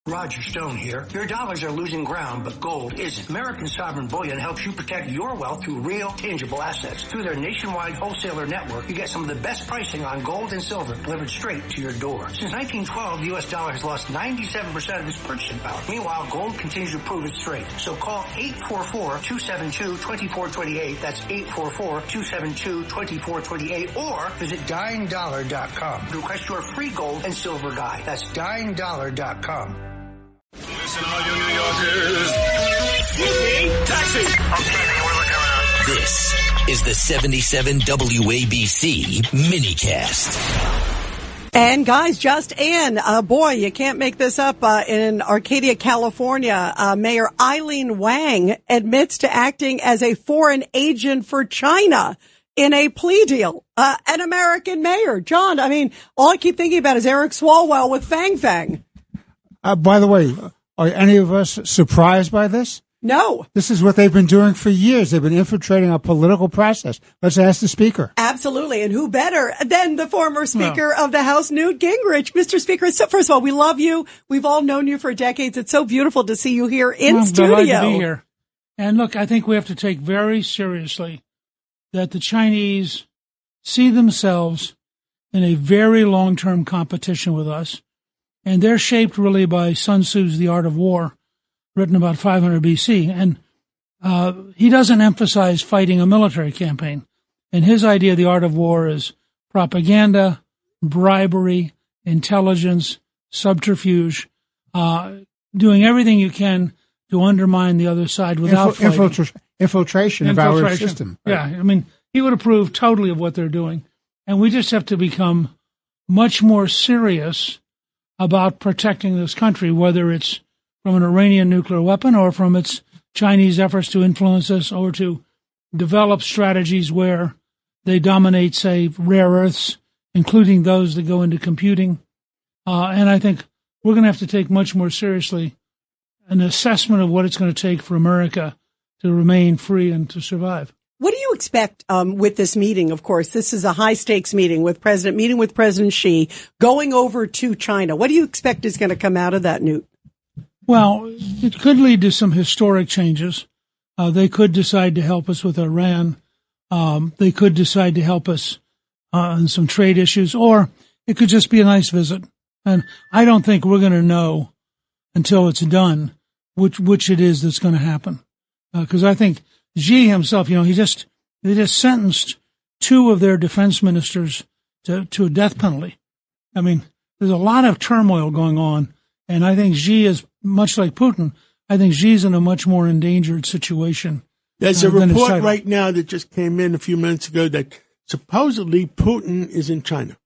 Roger Stone here. Your dollars are losing ground, but gold isn't. American Sovereign Bullion helps you protect your wealth through real, tangible assets. Through their nationwide wholesaler network, you get some of the best pricing on gold and silver delivered straight to your door. Since 1912, the U.S. dollar has lost 97% of its purchasing power. Meanwhile, gold continues to prove its strength. So call 844-272-2428. That's 844-272-2428. Or visit DyingDollar.com to request your free gold and silver guide. That's DyingDollar.com. Listen, all you New Yorkers. Taxi! This is the 77 WABC minicast. And guys, just in, boy, you can't make this up, in Arcadia, California, Mayor Eileen Wang admits to acting as a foreign agent for China in a plea deal. An American mayor. John, I mean, all I keep thinking about is Eric Swalwell with Fang Fang. By the way, are any of us surprised by this? No. This is what they've been doing for years. They've been infiltrating our political process. Let's ask the Speaker. Absolutely. And who better than the former Speaker of the House, Newt Gingrich? Mr. Speaker, so first of all, we love you. We've all known you for decades. It's so beautiful to see you here in studio. I'm delighted to be here. And look, I think we have to take very seriously that the Chinese see themselves in a very long-term competition with us. And they're shaped really by Sun Tzu's The Art of War, written about 500 BC. And he doesn't emphasize fighting a military campaign. And his idea of the art of war is propaganda, bribery, intelligence, subterfuge, doing everything you can to undermine the other side without fighting. Infiltration of our system. Yeah, I mean, he would approve totally of what they're doing. And we just have to become much more serious about protecting this country, whether it's from an Iranian nuclear weapon or from its Chinese efforts to influence us or to develop strategies where they dominate, say, rare earths, including those that go into computing. And I think we're going to have to take much more seriously an assessment of what it's going to take for America to remain free and to survive. What do you expect with this meeting? Of course, this is a high-stakes meeting with President Xi, going over to China. What do you expect is going to come out of that, Newt? Well, it could lead to some historic changes. They could decide to help us with Iran. They could decide to help us on some trade issues, or it could just be a nice visit. And I don't think we're going to know until it's done which it is that's going to happen. Because I think Xi himself, they just sentenced two of their defense ministers to a death penalty. I mean, there's a lot of turmoil going on, and I think Xi is much like Putin. I think Xi's in a much more endangered situation. There's a report right now that just came in a few minutes ago that supposedly Putin is in China.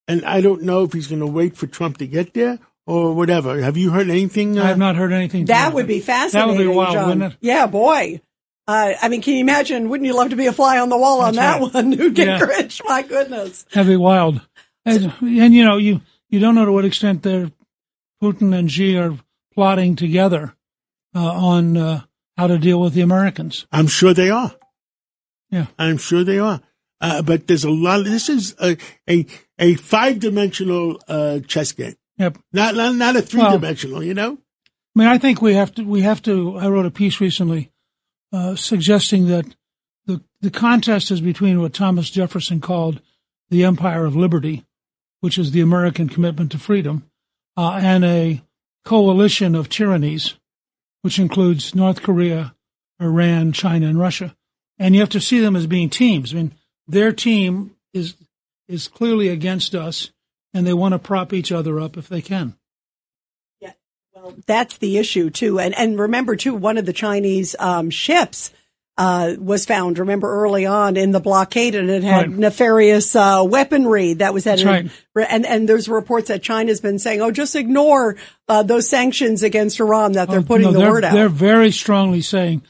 And I don't know if he's going to wait for Trump to get there or whatever. Have you heard anything? I have not heard anything. That would be fascinating. That would be wild, John. wouldn't it? Yeah, boy. I mean, can you imagine? Wouldn't you love to be a fly on the wall on that one, Newt Gingrich? Yeah. My goodness. That'd be wild. And you don't know to what extent Putin and Xi are plotting together on how to deal with the Americans. I'm sure they are. Yeah, I'm sure they are. But there's a lot. This is a 5-dimensional chess game. Yep. Not a 3-dimensional. I mean, I think we have to. I wrote a piece recently suggesting that the contest is between what Thomas Jefferson called the Empire of Liberty, which is the American commitment to freedom, and a coalition of tyrannies, which includes North Korea, Iran, China, and Russia. And you have to see them as being teams. I mean, their team is clearly against us, and they want to prop each other up if they can. Yeah, well, that's the issue too. And remember too, one of the Chinese ships was found, remember, early on in the blockade, and it had nefarious weaponry that was headed. Right. And there's reports that China's been saying, just ignore those sanctions against Iran, that they're putting the word out. They're very strongly saying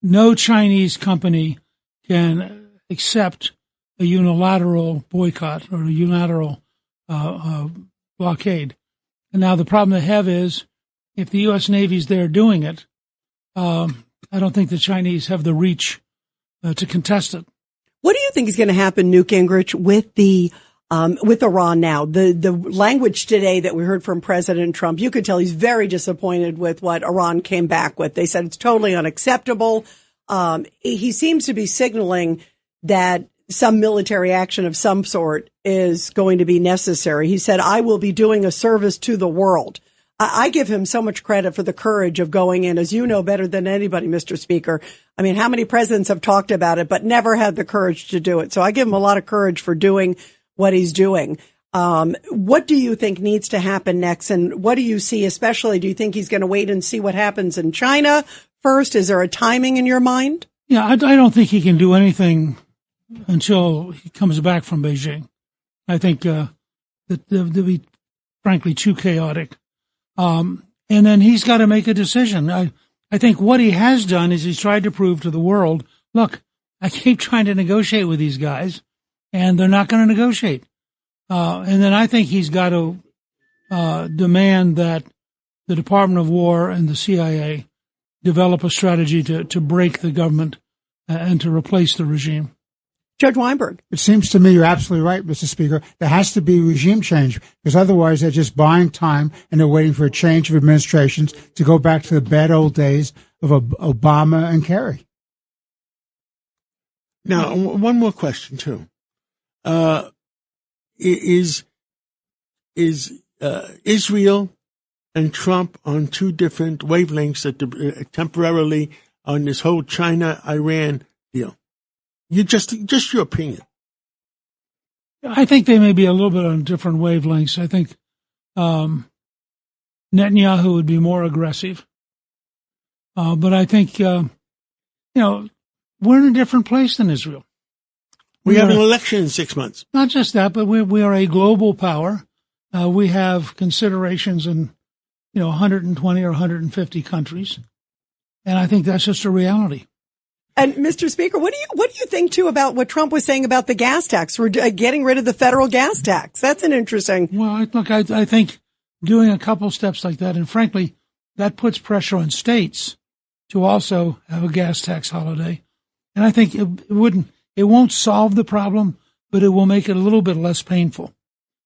no Chinese company can accept a unilateral boycott or a unilateral blockade. And now the problem they have is if the U.S. Navy's there doing it, I don't think the Chinese have the reach to contest it. What do you think is going to happen, Newt Gingrich, with the with Iran now. The language today that we heard from President Trump, you could tell he's very disappointed with what Iran came back with. They said it's totally unacceptable. He seems to be signaling that some military action of some sort is going to be necessary. He said, I will be doing a service to the world. I give him so much credit for the courage of going in, as you know better than anybody, Mr. Speaker. I mean, how many presidents have talked about it, but never had the courage to do it? So I give him a lot of courage for doing what he's doing. What do you think needs to happen next? And what do you see, especially, do you think he's going to wait and see what happens in China first? Is there a timing in your mind? Yeah, I don't think he can do anything until he comes back from Beijing. I think that they'll be, frankly, too chaotic. And then he's got to make a decision. I think what he has done is he's tried to prove to the world, look, I keep trying to negotiate with these guys, and they're not going to negotiate. And then I think he's got to demand that the Department of War and the CIA develop a strategy to break the government and to replace the regime. Judge Weinberg. It seems to me you're absolutely right, Mr. Speaker. There has to be regime change, because otherwise they're just buying time and they're waiting for a change of administrations to go back to the bad old days of Obama and Kerry. Now, one more question, too. Is Israel and Trump on two different wavelengths temporarily on this whole China-Iran deal? You just your opinion. I think they may be a little bit on different wavelengths. I think Netanyahu would be more aggressive. But I think, we're in a different place than Israel. We have an election in 6 months. Not just that, but we are a global power. We have considerations in, 120 or 150 countries. And I think that's just a reality. And Mr. Speaker, what do you think too about what Trump was saying about the gas tax? We're getting rid of the federal gas tax. That's an interesting. Well, look, I think doing a couple steps like that, and frankly, that puts pressure on states to also have a gas tax holiday. And I think it won't solve the problem, but it will make it a little bit less painful.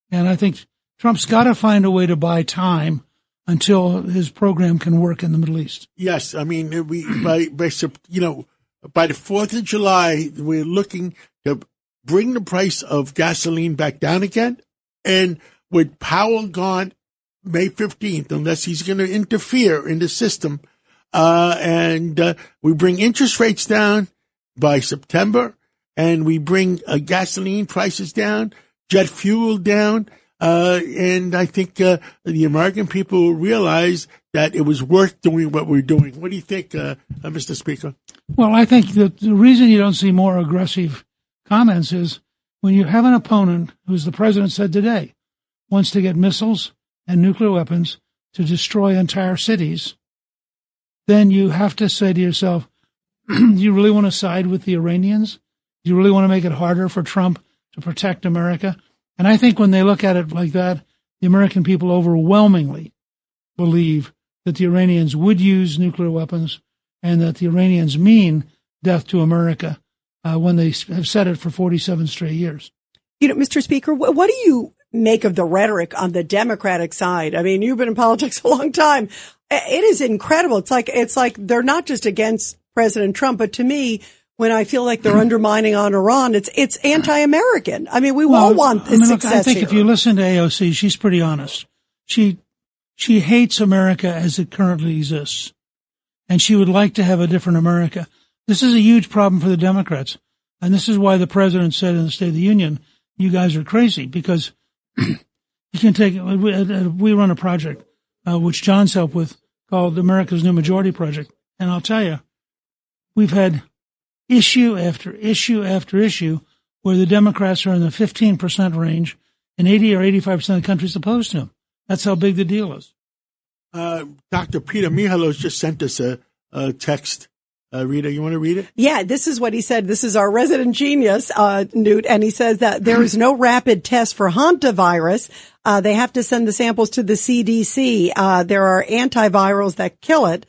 And I think Trump's got to find a way to buy time until his program can work in the Middle East. Yes, I mean, by the 4th of July, we're looking to bring the price of gasoline back down again. And with Powell gone May 15th, unless he's going to interfere in the system, we bring interest rates down by September, and we bring gasoline prices down, jet fuel down, and I think the American people will realize that it was worth doing what we're doing. What do you think, Mr. Speaker? Well, I think that the reason you don't see more aggressive comments is when you have an opponent, who, as the president said today, wants to get missiles and nuclear weapons to destroy entire cities, then you have to say to yourself, do you really want to side with the Iranians? Do you really want to make it harder for Trump to protect America? And I think when they look at it like that, the American people overwhelmingly believe that the Iranians would use nuclear weapons and that the Iranians mean death to America when they have said it for 47 straight years. Mr. Speaker, what do you make of the rhetoric on the Democratic side? I mean, you've been in politics a long time. It is incredible. It's like they're not just against President Trump, but to me, when I feel like they're undermining on Iran, it's anti-American. I mean, we all want this success I think here. If you listen to AOC, she's pretty honest. She hates America as it currently exists, and she would like to have a different America. This is a huge problem for the Democrats, and this is why the president said in the State of the Union, you guys are crazy, because you can take, we run a project, which John's helped with, called America's New Majority Project, and I'll tell you, we've had issue after issue after issue where the Democrats are in the 15% range and 80 or 85% of the country is opposed to them. That's how big the deal is. Dr. Peter Mihalos just sent us a text. Rita, you want to read it? Yeah, this is what he said. This is our resident genius, Newt, and he says that there is no rapid test for hantavirus. They have to send the samples to the CDC. There are antivirals that kill it,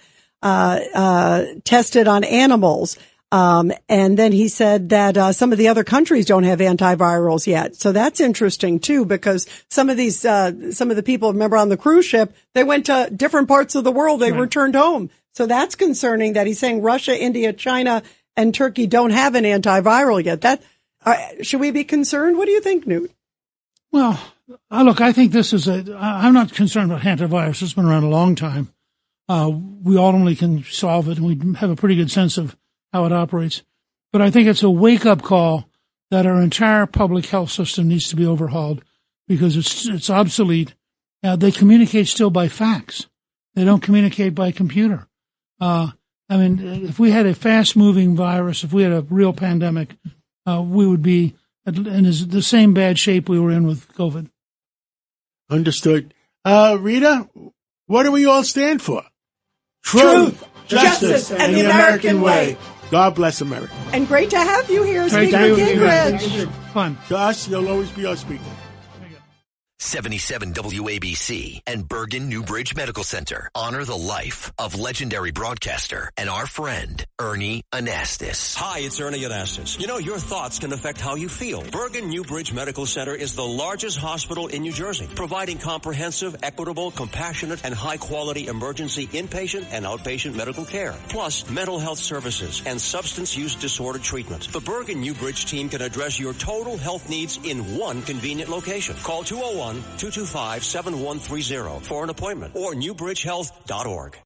tested on animals. And then he said that some of the other countries don't have antivirals yet. So that's interesting too, because some of the people, remember on the cruise ship, they went to different parts of the world. They returned home. So that's concerning that he's saying Russia, India, China, and Turkey don't have an antiviral yet. Should we be concerned? What do you think, Newt? Well, look, I think I'm not concerned about antivirus. It's been around a long time. We ultimately can solve it, and we have a pretty good sense of how it operates. But I think it's a wake-up call that our entire public health system needs to be overhauled because it's obsolete. They communicate still by fax. They don't communicate by computer. If we had a fast-moving virus, if we had a real pandemic, we would be in the same bad shape we were in with COVID. Understood. Rita, what do we all stand for? Truth, justice, and the American way. God bless America. And great to have you here, Speaker Gingrich. Fun. To us, you'll always be our speaker. 77 WABC and Bergen Newbridge Medical Center honor the life of legendary broadcaster and our friend, Ernie Anastas. Hi, it's Ernie Anastas. You know, your thoughts can affect how you feel. Bergen Newbridge Medical Center is the largest hospital in New Jersey, providing comprehensive, equitable, compassionate, and high-quality emergency inpatient and outpatient medical care, plus mental health services and substance use disorder treatment. The Bergen Newbridge team can address your total health needs in one convenient location. Call 201-225-7130 for an appointment or newbridgehealth.org.